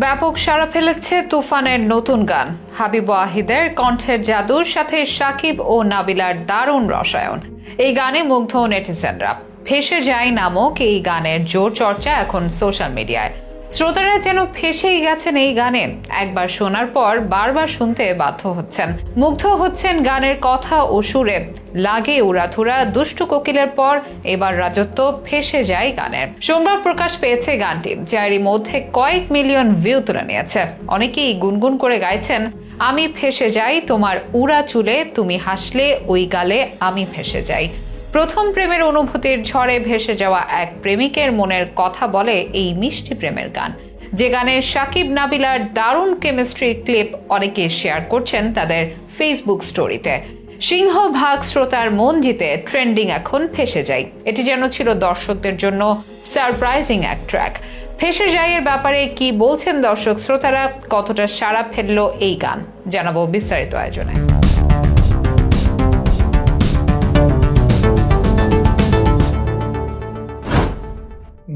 ব্যাপক সাড়া ফেলেছে তুফানের নতুন গান। হাবিব ওয়াহিদের কণ্ঠের জাদুর সাথে সাকিব ও নাবিলার দারুণ রসায়ন। এই গানে মুগ্ধ নেটিজেনরা। ফেসে যাই নামক এই গানের জোর চর্চা এখন সোশ্যাল মিডিয়ায়। শ্রোতারা যেন ফেসেই গেছেন এই গানে। একবার শোনার পর বারবার শুনতে বাধ্য হচ্ছেন। মুগ্ধ হচ্ছেন গানের কথা ও সুরে। লাগে উড়াধুরা দুষ্টু কোকিলের পর এবার রাজত্ব ফেসে যায় গানের। সোমবার প্রকাশ পেয়েছে গানটি, যারই মধ্যে কয়েক মিলিয়ন ভিউ তুলে নিয়েছে। অনেকেই গুনগুন করে গাইছেন, আমি ফেসে যাই তোমার উড়া চুলে, তুমি হাসলে ওই গালে আমি ফেসে যাই। প্রথম প্রেমের অনুভূতির ঝড়ে ভেসে যাওয়া এক প্রেমিকের মনের কথা বলে এই মিষ্টি প্রেমের গান। যে গানে সাকিব নাবিলার দারুণ কেমিস্ট্রি ক্লিপ অনেকে শেয়ার করছেন তাদের ফেসবুক স্টোরিতে। সিংহভাগ শ্রোতার মন জিতে ট্রেন্ডিং এখন ফেসে যাই। এটি যেন ছিল দর্শকদের জন্য সারপ্রাইজিং এক ট্র্যাক। ফেসে যাইয়ের ব্যাপারে কি বলছেন দর্শক শ্রোতারা, কতটা সাড়া ফেললো এই গান, জানাবো বিস্তারিত আয়োজনে।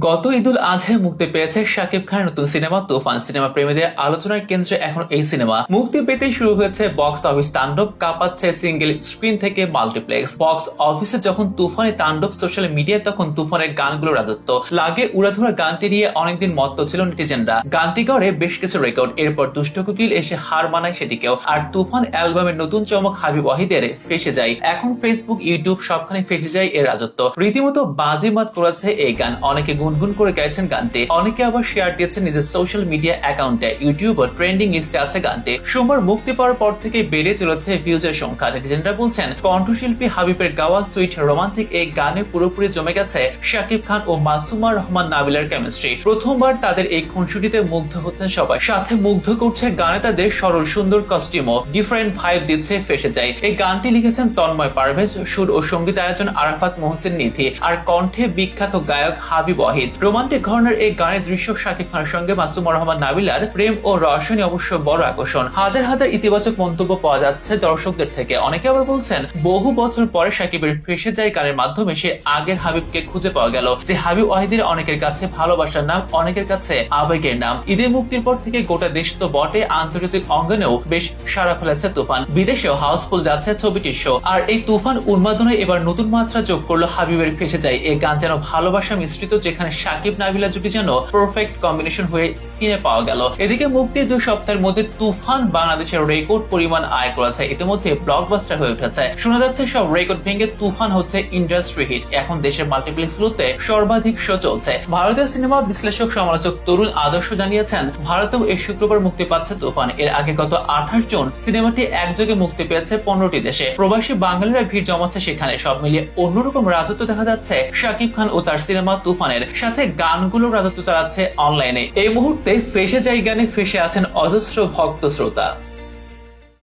গত ঈদুল আজহায় মুক্তি পেয়েছে শাকিব খানের নতুন সিনেমা তুফান। সিনেমা প্রেমীদের আলোচনার কেন্দ্রে এখন এই সিনেমা। মুক্তি পেতেই শুরু হয়েছে বক্স অফিস তাণ্ডব, কাঁপাচ্ছে সিঙ্গেল স্ক্রিন থেকে মাল্টিপ্লেক্স। বক্স অফিসে যখন তুফানের তাণ্ডব সোশ্যাল মিডিয়ায়, তখন তুফানের গানগুলো রাজত্ব। লাগে উড়াধুরা গানটি নিয়ে অনেকদিন মত্ত ছিল নেটিজেনরা। গানটি গড়ে বেশ কিছু রেকর্ড। এরপর দুষ্ট কোকিল এসে হার মানায় সেটিকেও। আর তুফান অ্যালবামের নতুন চমক হাবিব ওয়াহিদের ফেসে যায়। এখন ফেসবুক, ইউটিউব সবখানে ফেসে যায় এর রাজত্ব। রীতিমতো বাজিমাত করেছে এই গান। অনেকে গুনগুন করে গাইছেন গানটি, অনেকে আবার শেয়ার দিয়েছেন নিজের সোশ্যাল মিডিয়া অ্যাকাউন্টে। ইউটিউব ও ট্রেন্ডিং লিস্টে আছে গানটি। সোমবার মুক্তি পাওয়ার পর থেকে বেড়ে চলেছে ভিউজের সংখ্যা। নেটিজেনরা বলছেন, কণ্ঠশিল্পী হাবিবের গাওয়া সুইট রোমান্টিক এই গানে পুরোপুরি জমে গেছে শাকিব খান ও মাসুমা রহমান নাবিলার কেমিস্ট্রি। প্রথমবার তাদের এই খুনসুটিতে মুগ্ধ হচ্ছেন সবাই। সাথে মুগ্ধ করছে গানে তাদের সরল সুন্দর কস্টিউমও। ডিফারেন্ট ভাইব দিচ্ছে ফেসে যায়। এই গানটি লিখেছেন তন্ময় পারভেজ, সুর ও সঙ্গীত আয়োজন আরাফাত মোহসিন নিধি, আর কণ্ঠে বিখ্যাত গায়ক হাবিব ওয়াহিদ। রোমান্টিক ঘরানার এই গানের দৃশ্য শাকিব খানের সঙ্গে মাসুমা রহমান নাবিলার প্রেম ও রসায়নই অবশ্য বড় আকর্ষণ। হাজার হাজার ইতিবাচক মন্তব্য পাওয়া যাচ্ছে দর্শকদের থেকে। অনেকে আবার বলছেন, বহু বছর পরে শাকিবের ফেসে যায় গানের মাধ্যমে সে আগের হাবিবকে খুঁজে পাওয়া গেল। যে হাবিব ওয়াহিদের অনেকের কাছে ভালোবাসার নাম, অনেকের কাছে আবেগের নাম। ঈদের মুক্তির পর থেকে গোটা দেশ তো বটে, আন্তর্জাতিক অঙ্গনেও বেশ সাড়া ফেলেছে তুফান। বিদেশেও হাউসফুল যাচ্ছে ছবিটির শো। আর এই তুফান উন্মাদনায় এবার নতুন মাত্রা যোগ করলো হাবিবের ফেসে যায়। এই গান যেন ভালোবাসা মিশ্রিত, যেখানে সাকিব নাবিলা জুটি যেন পারফেক্ট কম্বিনেশন হয়ে স্ক্রিনে পাওয়া গেল। এদিকে মুক্তির 2 সপ্তাহের মধ্যে তুফান বাংলাদেশের রেকর্ড পরিমাণ আয় করেছে। ইতিমধ্যে ব্লকবাস্টার হয়ে উঠেছে। শোনা যাচ্ছে সব রেকর্ড ভেঙে তুফান হচ্ছে ইন্ডাস্ট্রি হিট। এখন দেশের মাল্টিপ্লেক্সগুলোতে সর্বাধিক শো চলছে। ভারতীয় সিনেমা বিশ্লেষক সমালোচক তরুণ আদর্শ জানিয়েছেন, ভারতেও এই শুক্রবার মুক্তি পাচ্ছে তুফান। এর আগে গত 28 জুন সিনেমাটি একযোগে মুক্তি পেয়েছে 15টি দেশে। প্রবাসী বাঙালিরা ভিড় জমাচ্ছে সেখানে। সব মিলিয়ে অন্যরকম রাজত্ব দেখা যাচ্ছে শাকিব খান ও তার সিনেমা তুফানের। সাথে গানগুলো রাজত্ব চালাচ্ছে অনলাইনে। এই মুহূর্তে ফেসে যাই গানে ফেসে আছেন অজস্র ভক্ত শ্রোতা।